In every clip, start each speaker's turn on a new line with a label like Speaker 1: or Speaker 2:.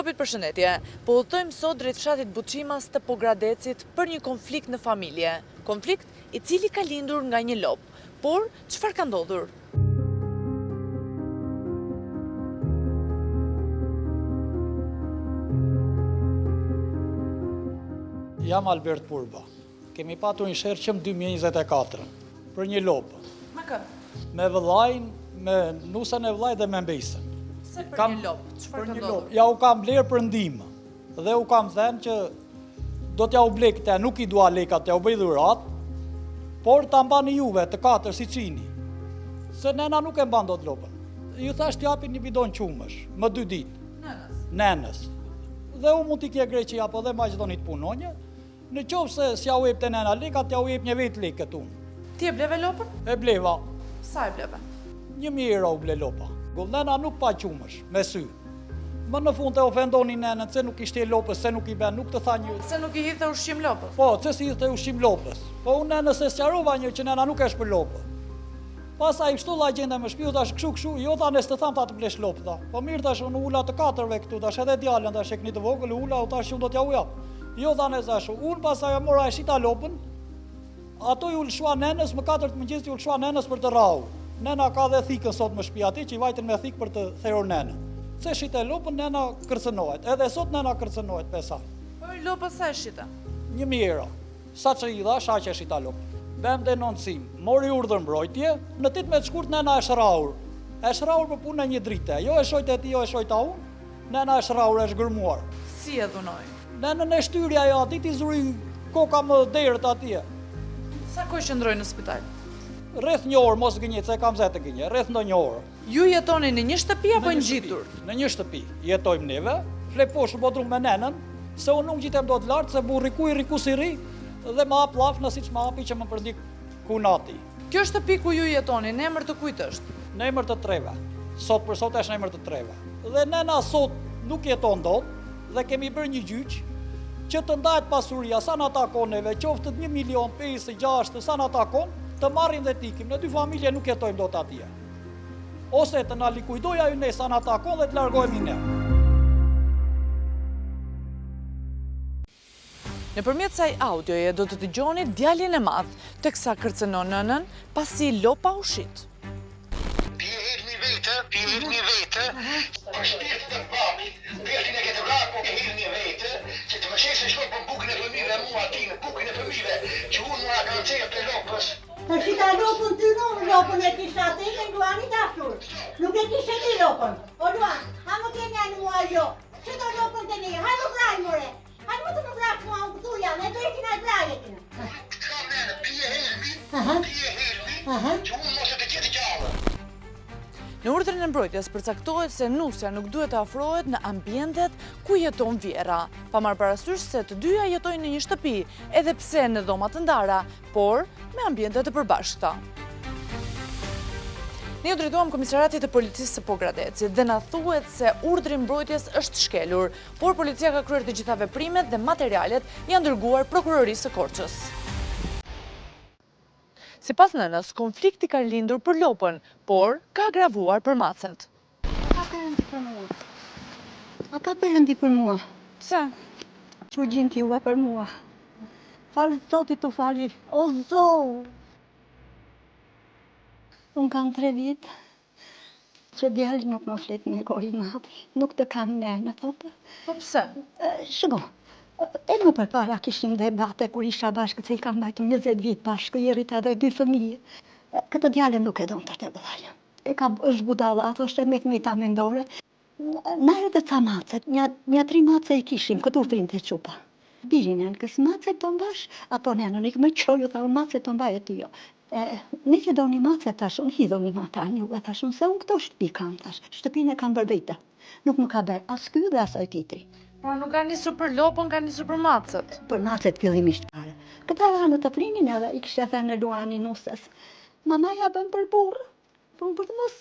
Speaker 1: Stopit, përshëndetje. Po udhtojmë sot drejt fshatit Buçimas të Pogradecit për një konflikt në familje. Konflikt i cili ka lindur nga një lop. Por, çfarë ka ndodhur?
Speaker 2: Jam Albert Purba. Kemi patur një sherqëm 2024 për një lopë.
Speaker 1: Me kë?
Speaker 2: Me vëllajnë, me nusën e vëllaj dhe me mbesën.
Speaker 1: Se për një lop, çfarë ka ndodhur?
Speaker 2: Ja u kam blerë për ndihmë dhe u kam thënë që do t'ja u blej këte, nuk i dua lekat, t'ja u bëj dhurat, por ta mbani juve të 4 si qini. Se nena nuk e mban dot lopën. Ju thash t'japin një bidon qumësh, më 2 ditë. Nenës. Dhe u mund t'i kje Greqi apo dhe Maqedonit punonjë, në qovë se s'ja u jep të nena lekat, t'ja u jep një vetë lekët unë.
Speaker 1: Ti e bleve lopën?
Speaker 2: E bleva.
Speaker 1: Sa e bleve?
Speaker 2: 1.000 euro u ble lopa. Nena nuk pa qumësh, me sy. Më në fund të ofendoni nenën, se nuk ishte lopës, se nuk i ben, nuk të tha një...
Speaker 1: Se nuk i hidhte ushqim lopës?
Speaker 2: Po, se si hidhte ushqim lopës. Po unë nenës e sqarova një që nena nuk është për lopë. Pastaj shtulla gjenda më shpiu, tash kshu, jo thanes të tham ta të blesh lopë, tha. Po mirë tash unë ula të 4-ve këtu, tash edhe djalën tash e këni të vogël, ula, tash unë do t'ja u jap. Jo thanes tash, unë pastaj e mora e shita lopën, ato ju lëshua nenës, më 4 mëngjesit ju lëshua nenës për të rau. Nena ka dhe thikën sot më shtëpi ati, që i vajten me thikë për të therur nenën. Se shite lopën, nena kërcënohet, edhe sot nena kërcënohet pesaj.
Speaker 1: Po i lopës sa e shita?
Speaker 2: 1.000 euro. Sa që i dha, shaqe shita lopën. Bem denoncim, mori urdhër mbrojtje, në 18 shkurt nena e shraur. E shraur për punë një drite, jo e shojt e ti, jo e shojt a unë, nena e shraur, e shgërmuar.
Speaker 1: Si e dhunoj?
Speaker 2: Nenën e shtyrja jo, ati ti zuri koka më derët atje.
Speaker 1: Sa kohë qëndroj në spital?
Speaker 2: Rreth 1 orë, mos gënjit, se kam zetë gënjit, rreth ndo 1 orë.
Speaker 1: Ju jetoni në një shtëpi apo në gjitur?
Speaker 2: Në një shtëpi, jetojmë neve, flek poshtë bodrum me nenën, se unë nuk gjitem do të lartë, se bu riku si ri, dhe ma hap lafë si që ma hapi që më përdik kunati.
Speaker 1: Kjo shtëpi ku ju jetoni, në emër të kujt është?
Speaker 2: Në emër të 3-ve, sot për sot është në emër të 3-ve. Dhe nena sot nuk jeton dot, dhe kemi bërë një gjyq, që të ndajt pasuria, sa në takon neve, qoftë 1 milion, 5, 6, sa në takon, të marrim dhe tikim, në 2 familje nuk jetojmë do të atje. Ose të na likuidoja ju ne sa në takon dhe të largohemi ne.
Speaker 1: Nëpërmjet saj audioje do të dëgjoni djalin e madh, teksa kërcënon nënën, pasi lopa u shit.
Speaker 3: Pije një vete, për shpirtë të papi, pjertin e këtë vrakë, po ke një vete, që të më shesë shkoj për bukën e fëmive, mua ati në bukën e fëmive, që unë mua kanë cejë të lopës.
Speaker 4: Të shita lopën ty nuk, lopën e kisha të i në Luani dashur. Nuk e kishe ti lopën. O Luan, ha më ke një në mua jo. Që do lopën të një, ha më vraj more. Ha më të më vrak mua unë këtu janë, e bëjtin a vrajetin.
Speaker 3: Kam nene, pije helmi, që unë mos e të qetë gjallë.
Speaker 1: Në urdhrin e mbrojtjes përcaktohet se nusja nuk duhet të afrohet në ambientet ku jeton Vjera, pa marrë parasysh se të dyja jetojnë në një shtëpi, edhe pse në dhoma të ndara, por me ambiente të përbashkëta. Ne u drejtuam Komisariatit të Policisë së Pogradecit dhe na thuhet se urdhri i mbrojtjes është shkelur, por policia ka kryer të gjitha veprimet dhe materialet janë dërguar prokurorisë së Korçës. Sipas nënës, konflikti ka lindur për lopën, por ka agravuar për macet.
Speaker 4: Ata përëndi për mua. Ata përëndi për mua.
Speaker 1: Pse?
Speaker 4: Që gjinë t'juve për mua. Falë zotit të fali. O zotë! Unë kam 3 vite që djali nuk më flet me gojë madhe. Nuk të kam nene, thotë.
Speaker 1: Po pse?
Speaker 4: Shiko, e më përpara kishim debate kur isha bashkë, se i kam bajtu 20 vite bashkë, jerit edhe 2 fëmije. Këtë djale nuk e donë të vëllaja. E ka është budala, ato është e me ta mendore. Na edhe ca macet, një 3 macet i kishim, këtu frinë të qupa. Birin e në kësë macet të mbash, ato nene, në me qoju, tha macet të mbaj e ty jo. Në që do një macet tash, unë hidho një mata një, tash, unë se unë këto shtëpi kam tash, shtëpine kam bërbejta. Nuk më ka bërë as ky dhe asaj titri.
Speaker 1: Por nuk ka nisur për lopën, ka nisur për macet.
Speaker 4: Për macet fillimisht pare. Këta ranë të flinin edhe i kështë thënë në Luani nusës. Mamaja bën për burë, për të mos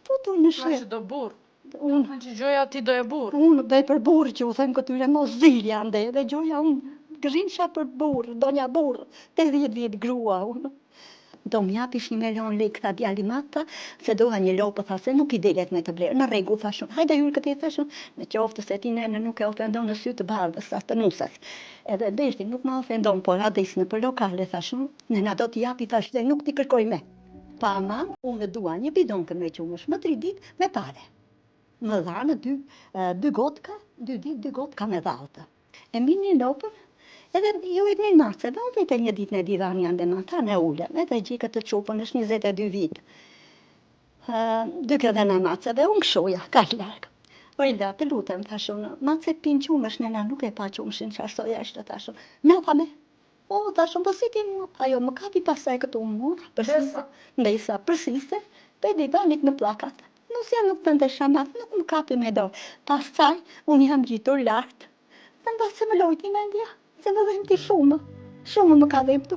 Speaker 4: futur në
Speaker 1: Pra
Speaker 4: shërë.
Speaker 1: që do burë.
Speaker 4: Unë
Speaker 1: Në që gjoja ti do e burë.
Speaker 4: dhe për burë që u thëmë këtyre mos zilja nde, dhe gjoja unë gërinsha për burë, do një burë, 80 vjetë grua unë. do m'japish 1 milion lekë, tha djali mata, se doha një lopë, tha se nuk I delet me të blerë. Në rregull, thashun, hajde hyrë këtij, thashun, në qoftë se ti nene nuk e ofendon në sy të bardhës, as të nusës. Edhe beshti nuk ma ofendon, por adis në për lokale, thashun, nena do t'i japi, thash, dhe nuk t'i kërkoj me. Pa ma, unë dua një bidon këmë qumësh, më 3 ditë me pare. Më dhanë 2 gotka, 2 ditë 2 gotka me dhaltë. E mini lopën, edhe ju e një marse, dhe unë vete një ditë në divan janë dhe mata në ullën, edhe gjikë të qupën, është 22 vitë. Dyke dhe në mace, dhe unë këshoja, ka largë. Ojda, të lutem, thashun, mace pinë qumësh, nëna nuk e pa qumëshin, që ashtoja ishte, thashun, me thame. O, thashun, pësiti mua, ajo më kapi pasaj këtu mua, mbesa, përsiste, pe divanit në plakat. Nusja nuk të ndesha matë, nuk më kapi me do. Pasaj, unë jam gjitur lartë. Të nda se më lojti me ndja, se më dhem ti shumë më ka dhem tu.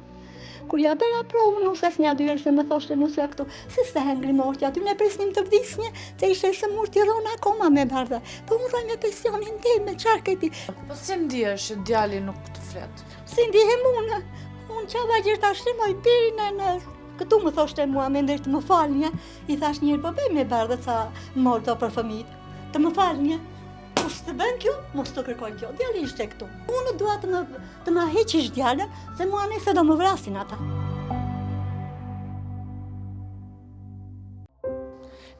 Speaker 4: Kur ja bera provë nusës një dyre se më thoshte nusja këtu, se se hengri morti aty, ne presnim të vdisnje, se ishe se murti rona akoma me bardha, po unë roj me pensionin tim, me qarke ti.
Speaker 1: Po si ndihesh djali nuk të flet?
Speaker 4: Si ndihem unë qava gjitha shlimoj birin e në këtu më thoshte mua me ndërë të më falnje, I thash njërë po bej me bardha sa morë do për fëmijët, të më falnje. Mos të bën kjo, mos të kërkoj kjo, djali ishte këtu. Unë dua të më heqish djalën, se mua nëse do më vrasin ata.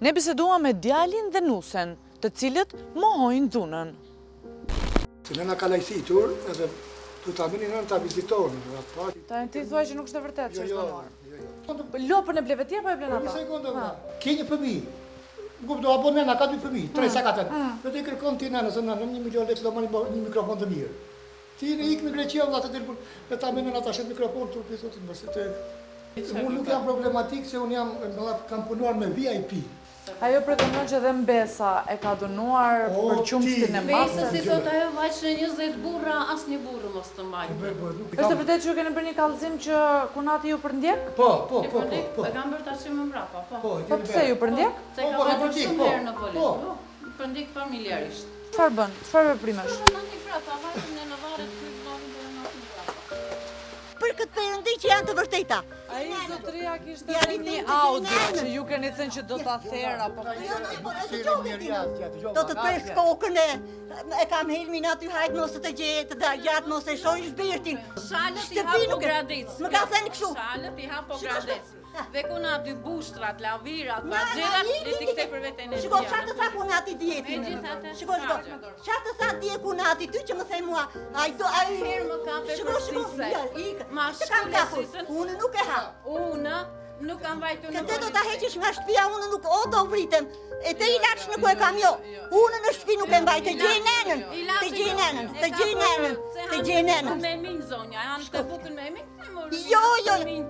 Speaker 1: Ne biseduam me djalin dhe nusen, të cilët mohojnë dhunën.
Speaker 5: Se nëna ka lajsitur, edhe du ta mini nënë ta vizitorën.
Speaker 1: Ta ti thua që nuk është e vërtet që është dënuar.
Speaker 5: Jo.
Speaker 1: Lopën e bleve tje, po e blen
Speaker 5: Një
Speaker 1: ata?
Speaker 5: sekundë, ke një fëmijë. Kupto, apo nëna ka 2 fëmijë, 3 sa ka tënë. Do t'i kërkon ti nëna, se nëna 1 milion lekë do marrë një mikrofon të mirë. Ti në ikë në Greqia, vëlla të dilë, me ta me nëna ta shet mikrofon, të pisotin mërse të... Unë nuk jam problematik, se unë kam punuar me VIP.
Speaker 1: Ajo pretendon që dhe Mbesa e ka dënuar për qumshtin e
Speaker 6: Mbesa,
Speaker 1: masës.
Speaker 6: si thot ajo, vaqë në 20 burra, as një burë mos të mbajtë.
Speaker 1: Është e vërtet që ju keni bërë një kallëzim që kunati ju përndjek?
Speaker 5: Po.
Speaker 6: E kam bërë tash më mbrapa, po.
Speaker 1: Po pse ju përndjek?
Speaker 6: Se ka bërë shumë herë në policë. Përndik familjarisht.
Speaker 1: Çfarë bën? Çfarë veprimesh?
Speaker 6: Në një frata, vajtë në varet të vlonë dhe në të mbrapa.
Speaker 4: Për këtë përëndi që janë të vërteta.
Speaker 1: Ai zotëria kishte edhe një audio që ju keni thënë që do ta therr apo
Speaker 4: Do të pres kokën e kam helmin aty hajt mos të gjetë, të gjatë mos e shoj shpirtin.
Speaker 6: Shalët I hapo gradicë.
Speaker 4: Më ka thënë kështu.
Speaker 6: Shalët I hapo gradicë. Dhe kuna 2 bushtrat, lavirat, vazherat, le t'i kthej për veten e
Speaker 4: Shiko, çfarë të tha kunati dietin? Shiko, çfarë të tha die kunati ty që më thej mua?
Speaker 6: Herë më kape për sise. Ma shkullë sisën.
Speaker 4: Unë nuk e ha.
Speaker 6: Unë nuk kam vajtu në
Speaker 4: Këtë do ta heqish nga shtëpia, unë nuk do vritem. E të ilaç në ku e kam jo. Unë në shtëpi nuk e mbaj, të gjej nenën. Të gjej nenën.
Speaker 6: Me min zonja, janë të bukën me min?
Speaker 4: Jo.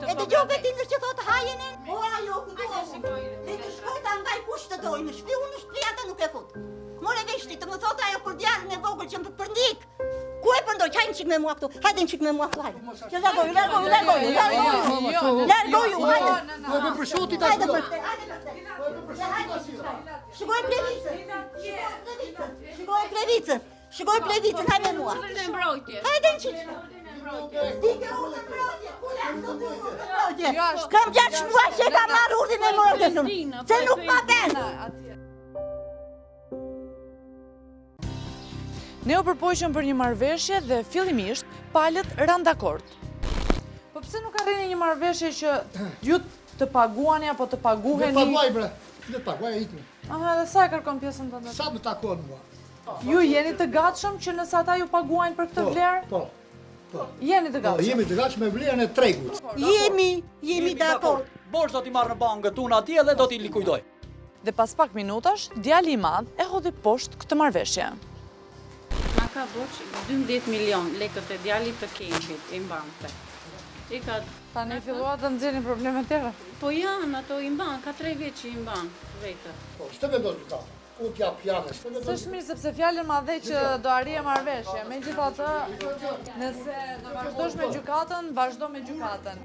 Speaker 4: E të gjohë vetin që thotë hajen e. O, ajo, këtu. E të shkoj ta mbaj kush të doj në shtëpi, unë në shtëpi ata nuk e fut. More veshti, të më thotë ajo për djarën e vogël që më përndik. Ku e përndoj, qaj në qik me mua këtu, hajde në qik me mua këtu, hajde. Që largoju, hajde.
Speaker 5: Po e për shotit
Speaker 4: Hajde
Speaker 5: ashtu.
Speaker 4: për te, Shikoj plevicën, hajde me mua.
Speaker 6: Urdhën e mbrojtjes.
Speaker 4: Hajde në qik. Dike urdhën e mbrojtjes, ku janë të urdhën e mbrojtjes. Kam 6 muaj që e kam marrë urdhën e mbrojtjes, se nuk ma ben.
Speaker 1: Ne u përpoqëm për një marrëveshje dhe fillimisht palët ranë dakord. Po pse nuk arrini një marrëveshje që ju të paguani apo të
Speaker 5: Ne
Speaker 1: paguheni?
Speaker 5: paguaj bre, ne paguaj e ikme.
Speaker 1: Aha, dhe sa e kërkon pjesën tënde?
Speaker 5: Sa më takon mua?
Speaker 1: Ju jeni të gatshëm që nëse ata ju paguajnë për këtë vlerë?
Speaker 5: Po.
Speaker 1: Jeni të gatshëm.
Speaker 5: Jemi të gatshëm me vlerën e tregut.
Speaker 4: Jemi dakord.
Speaker 2: Borç do t'i marrë në bankë unë atje dhe do t'i likujdoj.
Speaker 1: Dhe pas pak minutash, djali I madh e hodhi poshtë këtë marrëveshje.
Speaker 6: Ma ka borç 12 milion lekët e djalit të Kempit, I mbante. I ka...
Speaker 1: Tani fillua të nxjerrin probleme tjera.
Speaker 6: Po janë, ato I mban, ka 3 vjet që I mban vetë.
Speaker 5: Po, s'të vendos këta. Unë t'jap pjane, s'të vendos.
Speaker 1: S'është mirë sepse fjalën madhe që do arrije marrëveshje. Megjithatë, nëse do vazhdosh me gjykatën, vazhdo me gjykatën.